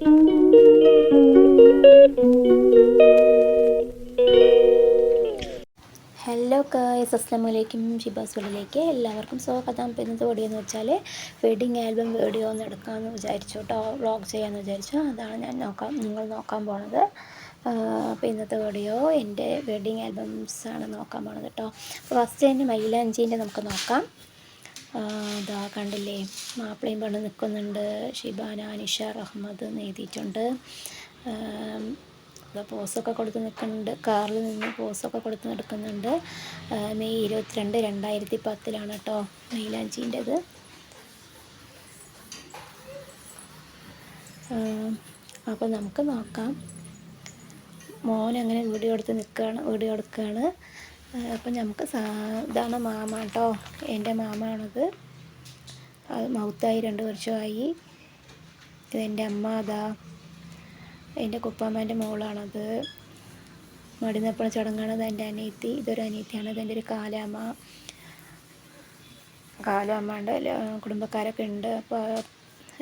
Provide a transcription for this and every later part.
Hello guys, അസ്സലാമു അലൈക്കും. ഷിബാസ് വേൾഡിലേക്ക് എല്ലാവർക്കും സ്വാഗതം. അപ്പോൾ ഇന്നത്തെ വീഡിയോ എന്ന് വെച്ചാൽ വെഡിങ് ആൽബം വീഡിയോ ഒന്ന് എടുക്കാമെന്ന് വിചാരിച്ചു കേട്ടോ, വ്ളോഗ് ചെയ്യാമെന്ന് വിചാരിച്ചു. അതാണ് നിങ്ങൾ നോക്കാൻ പോണത്. അപ്പോൾ ഇന്നത്തെ വീഡിയോ എൻ്റെ വെഡിങ് ആൽബംസാണ് നോക്കാൻ പോണത് കേട്ടോ. അപ്പോൾ ഫസ്റ്റ് തന്നെ മൈലാഞ്ചീൻ്റെ നമുക്ക് നോക്കാം. ഇതാ കണ്ടില്ലേ, മാപ്പിളയും പെണ്ണ് നിൽക്കുന്നുണ്ട്. ഷിബാന നിഷാർ അഹമ്മദ് എന്ന് എഴുതിയിട്ടുണ്ട്. പോസൊക്കെ കൊടുത്ത് നിൽക്കുന്നുണ്ട്. കാറിൽ നിന്ന് പോസൊക്കെ കൊടുത്ത് നിൽക്കുന്നുണ്ട്. മെയ് 22, 2010 കേട്ടോ മൈലാഞ്ചീൻ്റെത്. അപ്പോൾ നമുക്ക് നോക്കാം. മോൻ അങ്ങനെ വീഡിയോ എടുക്കുകയാണ്. അപ്പം നമുക്ക് ഇതാണ് മാമ കേട്ടോ, എൻ്റെ മാമാണത്. അത് മൗത്തായി 2 വർഷമായി. ഇതെൻ്റെ അമ്മ. അതാ എൻ്റെ കുപ്പാമ്മേൻ്റെ മോളാണത്. മടിനപ്പണ ചടങ്ങാണത്. എൻ്റെ അനിയത്തി, ഇതൊരു അനിയത്തിയാണ്. ഇതെൻ്റെ ഒരു കാലാമ്മയുടെ കുടുംബക്കാരൊക്കെ ഉണ്ട്. അപ്പോൾ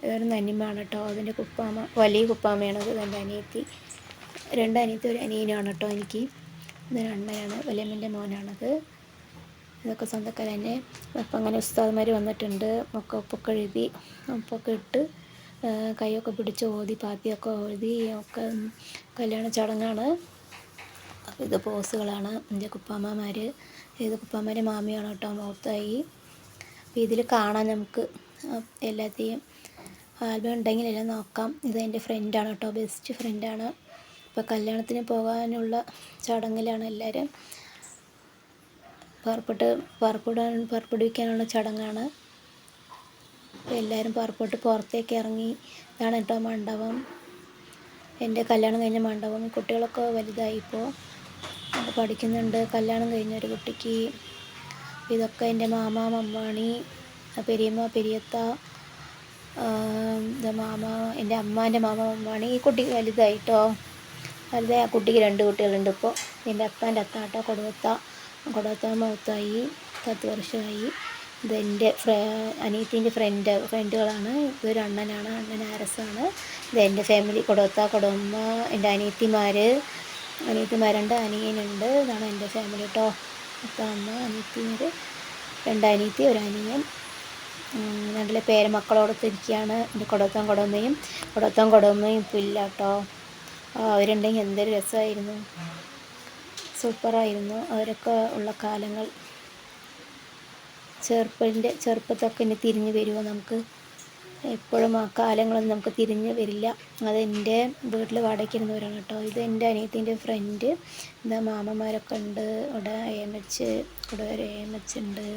ഇതൊരു നന്നിമാണ് കേട്ടോ. അതിൻ്റെ കുപ്പാമ്മ, വലിയ കുപ്പാമ്മയാണത്. ഇതെൻ്റെ അനിയത്തി. 2 അനിയത്തി, ഒരു അനിയനാണ് കേട്ടോ എനിക്ക്. ഇതൊരു അണ്ണയാണ്, വലിയമ്മൻ്റെ മോനാണത്. ഇതൊക്കെ സ്വന്തക്കാർ തന്നെ. അപ്പം അങ്ങനെ ഉസ്താദ്മാർ വന്നിട്ടുണ്ട്. ഒക്കെ ഉപ്പൊക്കെ എഴുതി, ഉപ്പൊക്കെ ഇട്ട് കൈയൊക്കെ പിടിച്ച് ഓതി, പാത്തിയൊക്കെ ഓതി ഒക്കെ കല്യാണ ചടങ്ങാണ്. അപ്പോൾ ഇത് പോസുകളാണ് എൻ്റെ കുപ്പാമ്മമാർ. ഇത് കുപ്പാമ്മേൻ്റെ മാമിയാണ് കേട്ടോ, മൗത്തായി. അപ്പോൾ ഇതിൽ കാണാം നമുക്ക് എല്ലാത്തെയും. ആൽബം ഉണ്ടെങ്കിൽ എല്ലാം നോക്കാം. ഇത് എൻ്റെ ഫ്രണ്ടാണ് കേട്ടോ, ബെസ്റ്റ് ഫ്രണ്ടാണ്. ഇപ്പോൾ കല്യാണത്തിന് പോകാനുള്ള ചടങ്ങിലാണ് എല്ലാവരും. പുറപ്പെടുവിക്കാനുള്ള ചടങ്ങാണ്. എല്ലാവരും പുറത്തേക്ക് ഇറങ്ങി. ഇതാണ് കേട്ടോ മണ്ഡപം, എൻ്റെ കല്യാണം കഴിഞ്ഞ മണ്ഡപം. കുട്ടികളൊക്കെ വലുതായിപ്പോൾ പഠിക്കുന്നുണ്ട്. കല്യാണം കഴിഞ്ഞ ഒരു കുട്ടിക്ക്. ഇതൊക്കെ എൻ്റെ മാമ, മമ്മാണി, പെരിയമ്മ, പെരിയത്ത, മാമ, എൻ്റെ അമ്മാൻ്റെ മാമ, മമ്മാണി. ഈ കുട്ടിക്ക് വലുതായിട്ടോ, വലുതായി. ആ കുട്ടിക്ക് 2 കുട്ടികളുണ്ട് ഇപ്പോൾ. എൻ്റെ അപ്പാൻ്റെ അത്ത കേട്ടോ, കൊടുവത്ത മൗത്തായി, 10 വർഷമായി. ഇതെൻ്റെ അനിയത്തിൻ്റെ ഫ്രണ്ടുകളാണ്. ഇതൊരു അണ്ണനാണ്, അണ്ണൻ ആരസാണ്. ഇതെൻ്റെ ഫാമിലി, കൊടുവമ്മ, എൻ്റെ അനിയത്തിമാരുണ്ട്, അനിയനുണ്ട്. ഇതാണ് എൻ്റെ ഫാമിലി കേട്ടോ. അപ്പം അമ്മ, അനിയത്തിമാർ, 2 അനിയത്തി, ഒരു അനിയൻ. നല്ല പേരമക്കളോടൊത്തിരിക്കുകയാണ്. എൻ്റെ കൊടുവമ്മയും ഇപ്പോൾ ഇല്ല കേട്ടോ. അവരുണ്ടെങ്കിൽ എന്തൊരു രസമായിരുന്നു, സൂപ്പറായിരുന്നു. അവരൊക്കെ ഉള്ള കാലങ്ങൾ. ചെറുപ്പത്തൊക്കെ ഇനി തിരിഞ്ഞു വരുമോ നമുക്ക്? എപ്പോഴും ആ കാലങ്ങളൊന്നും നമുക്ക് തിരിഞ്ഞ് വരില്ല. അതെൻ്റെ വീട്ടിൽ വാടകയ്ക്കിരുന്നവരാണ് കേട്ടോ. ഇത് എൻ്റെ അനിയത്തിൻ്റെ ഫ്രണ്ട്. എന്താ മാമന്മാരൊക്കെ ഉണ്ട് ഇവിടെ. ഇവിടെ ഒരു ഉണ്ട്.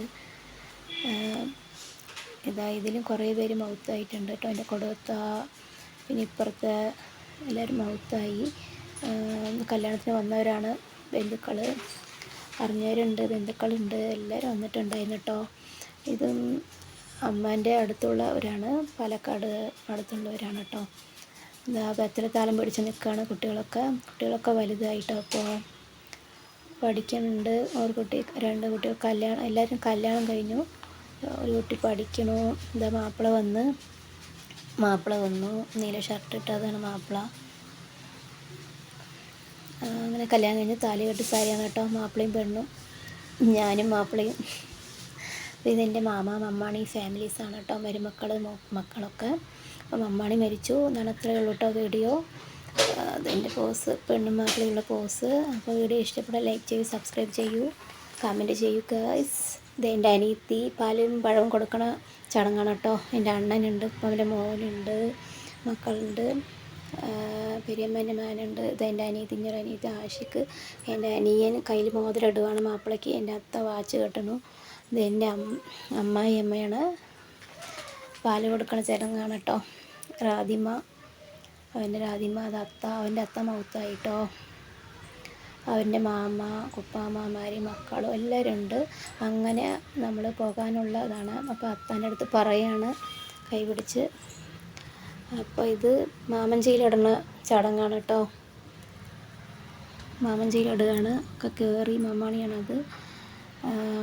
ഇതിലും കുറേ പേര് മൗത്തായിട്ടുണ്ട് കേട്ടോ. എൻ്റെ കൊടുവത്ത, പിന്നെ ഇപ്പുറത്തെ എല്ലാവരും മൗത്തായി. കല്യാണത്തിന് വന്നവരാണ്. ബന്ധുക്കൾ, അറിഞ്ഞവരുണ്ട്, ബന്ധുക്കളുണ്ട്, എല്ലാവരും വന്നിട്ടുണ്ടായിരുന്നു കേട്ടോ. ഇതും അമ്മേൻ്റെ അടുത്തുള്ളവരാണ്, പാലക്കാട് അടുത്തുള്ളവരാണ് കേട്ടോ. എന്താ ബത്തലത്താലം പിടിച്ച് നിൽക്കുകയാണ് കുട്ടികളൊക്കെ വലുതായിട്ടോ. അപ്പോൾ പഠിക്കുന്നുണ്ട്. ഒരു കുട്ടി, 2 കുട്ടികൾ എല്ലാവരും കല്യാണം കഴിഞ്ഞു. ഒരു കുട്ടി പഠിക്കണു. എന്താ മാപ്പിള വന്നു. നീല ഷർട്ട് ഇട്ടതാണ് മാപ്പിള. അങ്ങനെ കല്യാണം കഴിഞ്ഞ് താലി കെട്ടി സാരിയാണ് കേട്ടോ. മാപ്പിളയും പെണ്ണും, ഞാനും മാപ്പിളയും. ഇതെൻ്റെ മാമ, മമ്മാണി ഫാമിലീസാണ് കേട്ടോ, മക്കളൊക്കെ. അപ്പോൾ മമ്മാണി മരിച്ചു. എന്നാണ് അത്രയേ ഉള്ളൂ കേട്ടോ വീഡിയോ. അതെൻ്റെ പോസ്, പെണ്ണും മാപ്പിളയുള്ള പോസ്. അപ്പോൾ വീഡിയോ ഇഷ്ടപ്പെട്ടാൽ ലൈക്ക് ചെയ്യൂ, സബ്സ്ക്രൈബ് ചെയ്യൂ, കമൻറ്റ് ചെയ്യൂ ഗൈസ്. ഇതെൻ്റെ അനിയത്തി, പാലും പഴവും കൊടുക്കണ ചടങ്ങാണ് കേട്ടോ. എൻ്റെ അണ്ണനുണ്ട്, അവൻ്റെ മോനുണ്ട്, മക്കളുണ്ട്, പെരിയമ്മേൻ്റെ മാനുണ്ട്. ഇതെൻ്റെ അനിയത്തി ആഷിക്ക്. എൻ്റെ അനിയൻ കയ്യിൽ മോതിരം ഇടുവാണ് മാപ്പിളയ്ക്ക്. എൻ്റെ അത്ത വാച്ച് കെട്ടണു. ഇതെൻ്റെ അമ്മയാണ്. പാല് കൊടുക്കണ ചടങ്ങാണ് കേട്ടോ. അവൻ്റെ അവൻ്റെ അത്ത മൗത്തായിട്ടോ. അവൻ്റെ മാമ, കുപ്പാമ്മമാർ, മക്കളും എല്ലാവരും ഉണ്ട്. അങ്ങനെ നമ്മൾ പോകാനുള്ളതാണ്. അപ്പോൾ അത്താൻ്റെ അടുത്ത് പറയാണ്, കൈ പിടിച്ച്. അപ്പോൾ ഇത് മാമഞ്ചിയിലിടുന്ന ചടങ്ങാണ് കേട്ടോ. മാമഞ്ചിയിലിടുകയാണ്. ഒക്കെ കയറി, മമ്മാണിയാണത്.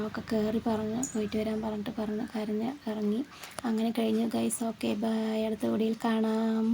ഒക്കെ കയറി പോയിട്ട് വരാൻ പറഞ്ഞിട്ട് കരഞ്ഞ് ഇറങ്ങി. അങ്ങനെ കഴിഞ്ഞു ഗൈസ്. ഓക്കെ ബൈ, അടുത്ത വീഡിയോയിൽ കാണാം.